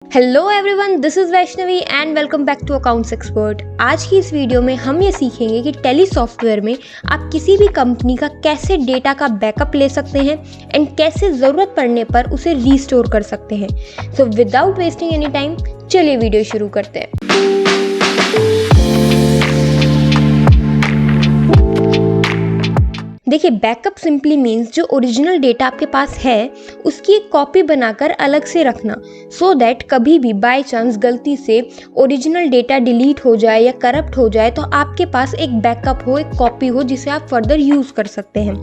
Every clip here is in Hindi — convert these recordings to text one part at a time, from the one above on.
Hello everyone, this is Vaishnavi and welcome back to accounts expert. आज की इस वीडियो में हम ये सीखेंगे कि टैली सॉफ्टवेयर में आप किसी भी कंपनी का कैसे डेटा का बैकअप ले सकते हैं एंड कैसे ज़रूरत पड़ने पर उसे रीस्टोर कर सकते हैं। So without wasting any time चलिए वीडियो शुरू करते हैं। देखिए, बैकअप सिंपली मीन्स जो ओरिजिनल डेटा आपके पास है उसकी एक कॉपी बनाकर अलग से रखना, सो दैट कभी भी बाय चांस गलती से ओरिजिनल डेटा डिलीट हो जाए या करप्ट हो जाए तो आपके पास एक बैकअप हो, एक कॉपी हो जिसे आप फर्दर यूज़ कर सकते हैं।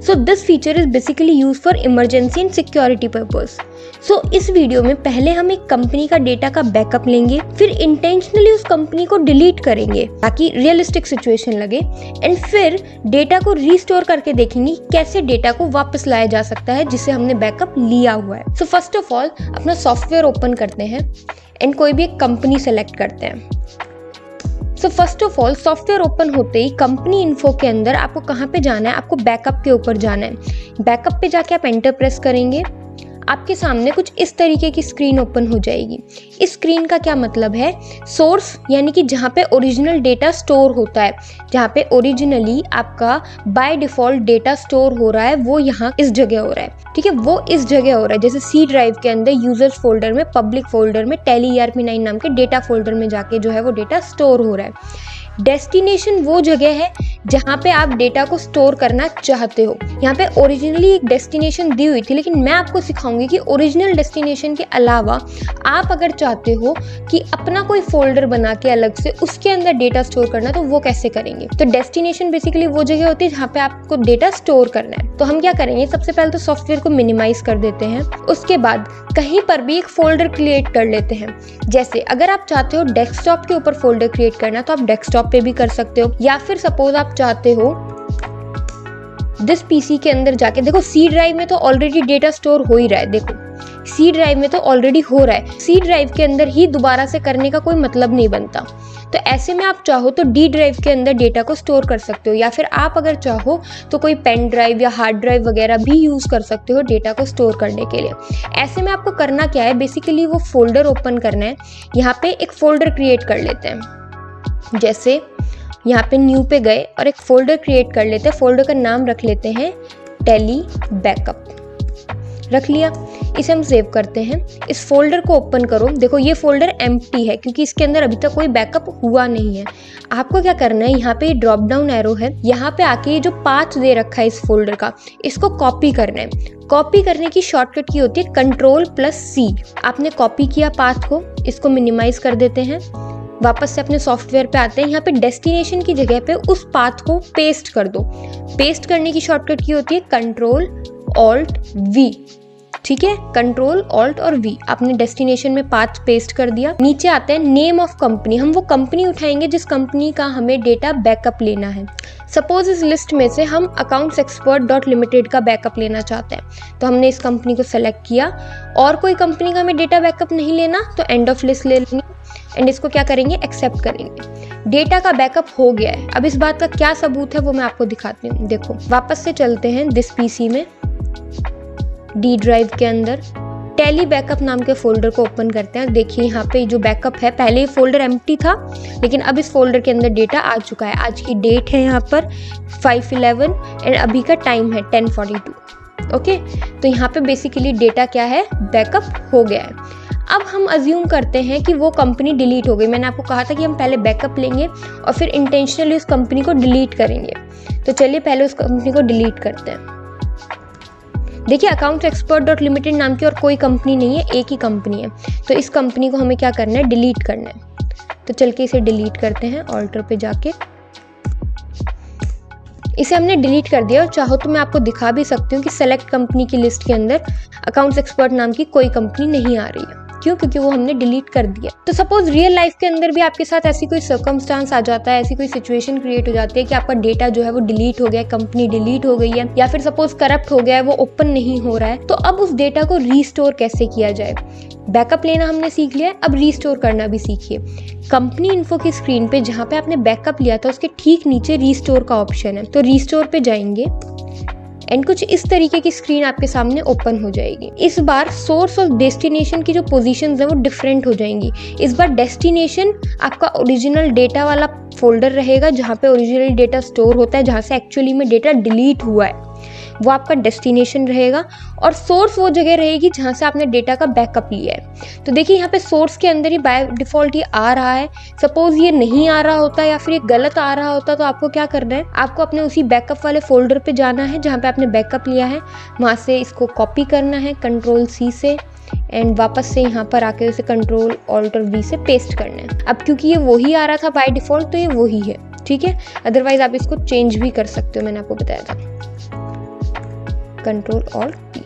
So this feature is basically use for emergency and security purpose. So इस वीडियो में पहले हम एक कंपनी का डेटा का बैकअप लेंगे, फिर इंटेंशनली उस कंपनी को डिलीट करेंगे ताकि रियलिस्टिक सिचुएशन लगे, एंड फिर डेटा को रीस्टोर करके देखेंगे कैसे डेटा को वापस लाया जा सकता है जिसे हमने बैकअप लिया हुआ है। सो फर्स्ट ऑफ ऑल अपना सॉफ्टवेयर ओपन करते हैं एंड कोई भी एक कंपनी सेलेक्ट करते हैं। So first of all software open होते ही कंपनी इन्फो के अंदर आपको कहाँ पे जाना है, आपको बैकअप के ऊपर जाना है। बैकअप पे जाके आप एंटर प्रेस करेंगे, आपके सामने कुछ इस तरीके की स्क्रीन ओपन हो जाएगी। इस स्क्रीन का क्या मतलब है, सोर्स यानी कि जहाँ पे ओरिजिनल डेटा स्टोर होता है, जहाँ पे ओरिजिनली आपका बाय डिफ़ॉल्ट डेटा स्टोर हो रहा है वो यहाँ इस जगह हो रहा है, ठीक है, वो इस जगह हो रहा है। जैसे सी ड्राइव के अंदर यूजर्स फोल्डर में, पब्लिक फोल्डर में, टैली ERP9 नाम के डेटा फोल्डर में जाके जो है वो डेटा स्टोर हो रहा है। डेस्टिनेशन वो जगह है जहाँ पे आप डेटा को स्टोर करना चाहते हो। यहाँ पे ओरिजिनली एक डेस्टिनेशन दी हुई थी, लेकिन मैं आपको सिखाऊंगी कि ओरिजिनल डेस्टिनेशन के अलावा आप अगर चाहते हो कि अपना कोई फोल्डर बना के अलग से उसके अंदर डेटा स्टोर करना, तो वो कैसे करेंगे। तो डेस्टिनेशन बेसिकली वो जगह होती है जहाँ पे आपको डेटा स्टोर करना है। तो हम क्या करेंगे, सबसे पहले तो सॉफ्टवेयर को मिनिमाइज कर देते हैं, उसके बाद कहीं पर भी एक फोल्डर क्रिएट कर लेते हैं। जैसे अगर आप चाहते हो डेस्कटॉप के ऊपर फोल्डर क्रिएट करना तो आप डेस्कटॉप पे भी कर सकते हो, या फिर सपोज आप चाहते हो दिस पीसी के अंदर जाके, देखो सी ड्राइव में तो ऑलरेडी डेटा स्टोर हो ही रहा है, देखो सी ड्राइव में तो ऑलरेडी हो रहा है, सी ड्राइव के अंदर ही दोबारा से करने का कोई मतलब नहीं बनता। तो ऐसे में आप चाहो तो डी ड्राइव के अंदर डेटा को स्टोर कर सकते हो, या फिर आप अगर चाहो तो कोई पेन ड्राइव या हार्ड ड्राइव वगैरह भी यूज़ कर सकते हो डेटा को स्टोर करने के लिए। ऐसे में आपको करना क्या है, बेसिकली वो फोल्डर ओपन करना है। यहाँ पे एक फोल्डर क्रिएट कर लेते हैं, जैसे यहाँ पे न्यू पे गए और एक फोल्डर क्रिएट कर लेते हैं। फोल्डर का नाम रख लेते हैं टैली बैकअप, रख लिया। इसे हम सेव करते हैं। इस फोल्डर को ओपन करो, देखो ये फोल्डर एम्प्टी है क्योंकि इसके अंदर अभी तक कोई बैकअप हुआ नहीं है। आपको क्या करना है, यहाँ पे ड्रॉप डाउन एरो है, यहाँ पे आके ये जो पाथ दे रखा है इस फोल्डर का, इसको कॉपी करना है। कॉपी करने की शॉर्टकट की होती है Ctrl+C। आपने कॉपी किया पाथ को, इसको मिनिमाइज कर देते हैं, वापस से अपने सॉफ्टवेयर पे आते हैं। यहाँ पे डेस्टिनेशन की जगह पे उस पाथ को पेस्ट कर दो। पेस्ट करने की शॉर्टकट की होती है Ctrl+Alt+V, ठीक है, Ctrl+Alt+V। आपने डेस्टिनेशन में पाथ पेस्ट कर दिया। नीचे आते हैं नेम ऑफ कंपनी, हम वो कंपनी उठाएंगे जिस कंपनी का हमें डेटा बैकअप लेना है। सपोज इस लिस्ट में से हम accountsexpert.limited का बैकअप लेना चाहते हैं, तो हमने इस कंपनी को सेलेक्ट किया। और कोई कंपनी का हमें डेटा बैकअप नहीं लेना तो एंड ऑफ लिस्ट ले लेंगे एंड इसको क्या करेंगे, एक्सेप्ट करेंगे। डेटा का बैकअप हो गया है। अब इस बात का क्या सबूत है वो मैं आपको दिखाती हूँ। देखो वापस से चलते हैं दिस पीसी में, डी ड्राइव के अंदर टैली बैकअप नाम के फोल्डर को ओपन करते हैं। देखिए यहाँ पे जो बैकअप है, पहले ये फोल्डर एम्प्टी था लेकिन अब इस फोल्डर के अंदर डेटा आ चुका है। आज की डेट है यहाँ पर 5/11 एंड अभी का टाइम है 10:42। ओके, तो यहाँ पे बेसिकली डेटा क्या है, बैकअप हो गया है। अब हम अज्यूम करते हैं कि वो कंपनी डिलीट हो गई। मैंने आपको कहा था कि हम पहले बैकअप लेंगे और फिर इंटेंशनली उस कंपनी को डिलीट करेंगे। तो चलिए पहले उस कंपनी को डिलीट करते हैं। देखिए accountsexpert.limited नाम की और कोई कंपनी नहीं है, एक ही कंपनी है। तो इस कंपनी को हमें क्या करना है, डिलीट करना है। तो चल के इसे डिलीट करते हैं, ऑल्टर पे जाके इसे हमने डिलीट कर दिया। और चाहो तो मैं आपको दिखा भी सकती हूँ कि सेलेक्ट कंपनी की लिस्ट के अंदर अकाउंट्स एक्सपर्ट नाम की कोई कंपनी नहीं आ रही है। क्यों, क्योंकि वो हमने डिलीट कर दिया। तो सपोज रियल लाइफ के अंदर भी आपके साथ ऐसी कोई सर्कमस्टांस आ जाता है, ऐसी कोई सिचुएशन क्रिएट हो जाती है कि आपका डेटा जो है वो डिलीट हो गया है, कंपनी डिलीट हो गई है, या फिर सपोज करप्ट हो गया है, वो ओपन नहीं हो रहा है। तो अब उस डेटा को रीस्टोर कैसे किया जाए। बैकअप लेना हमने सीख लिया, अब रीस्टोर करना भी सीखिए। कंपनी इन्फो की स्क्रीन पे जहाँ पे आपने बैकअप लिया था उसके ठीक नीचे रीस्टोर का ऑप्शन है, तो रीस्टोर पे जाएंगे एंड कुछ इस तरीके की स्क्रीन आपके सामने ओपन हो जाएगी। इस बार सोर्स और डेस्टिनेशन की जो पोजीशंस है वो डिफरेंट हो जाएंगी। इस बार डेस्टिनेशन आपका ओरिजिनल डेटा वाला फोल्डर रहेगा, जहाँ पे ओरिजिनल डेटा स्टोर होता है, जहाँ से एक्चुअली में डेटा डिलीट हुआ है, वो आपका डेस्टिनेशन रहेगा। और सोर्स वो जगह रहेगी जहाँ से आपने डेटा का बैकअप लिया है। तो देखिए यहाँ पे सोर्स के अंदर ही बाय डिफ़ॉल्ट ये आ रहा है। सपोज ये नहीं आ रहा होता या फिर ये गलत आ रहा होता तो आपको क्या करना है, आपको अपने उसी बैकअप वाले फोल्डर पे जाना है जहाँ पे आपने बैकअप लिया है, वहाँ से इसको कॉपी करना है Ctrl+C से, एंड वापस से यहाँ पर आके उसे Ctrl+Alt+V से पेस्ट करना है। अब क्योंकि ये वही आ रहा था बाय डिफ़ॉल्ट तो ये वही है, ठीक है। अदरवाइज आप इसको चेंज भी कर सकते हो, मैंने आपको बताया था। Ctrl+Alt+P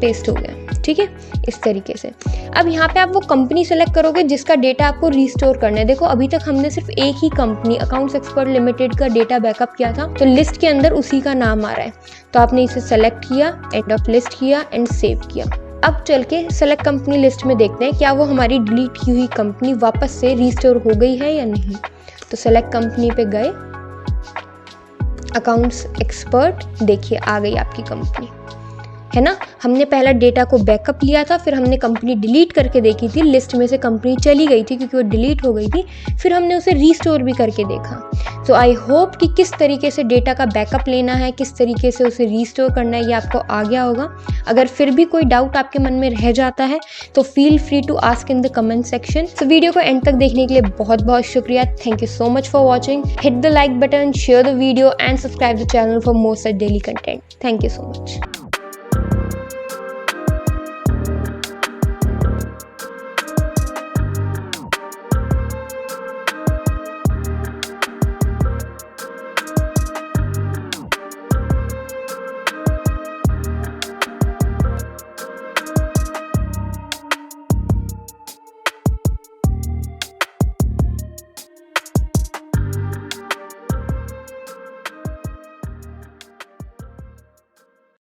पेस्ट हो गया, ठीक है, इस तरीके से। अब यहाँ पे आप वो कंपनी सेलेक्ट करोगे जिसका डेटा आपको रिस्टोर करना है। देखो अभी तक हमने सिर्फ एक ही कंपनी अकाउंट्स एक्सपर्ट लिमिटेड का डेटा बैकअप किया था, तो लिस्ट के अंदर उसी का नाम आ रहा है। तो आपने इसे सेलेक्ट किया, एंड ऑफ लिस्ट किया एंड सेव किया। अब चल के सेलेक्ट कंपनी लिस्ट में देखते हैं क्या वो हमारी डिलीट की हुई कंपनी वापस से रिस्टोर हो गई है या नहीं। तो सेलेक्ट कंपनी पे गए, अकाउंट्स एक्सपर्ट, देखिए आ गई आपकी कंपनी, है ना। हमने पहला डेटा को बैकअप लिया था, फिर हमने कंपनी डिलीट करके देखी थी, लिस्ट में से कंपनी चली गई थी क्योंकि वो डिलीट हो गई थी, फिर हमने उसे रीस्टोर भी करके देखा। सो आई होप कि किस तरीके से डेटा का बैकअप लेना है, किस तरीके से उसे रीस्टोर करना है, ये आपको आ गया होगा। अगर फिर भी कोई डाउट आपके मन में रह जाता है तो feel free to ask in the comment section. So video को एंड तक देखने के लिए बहुत बहुत शुक्रिया। Thank you so much for watching. Hit the like button, share the video and subscribe the channel for more such daily content. Thank you so much.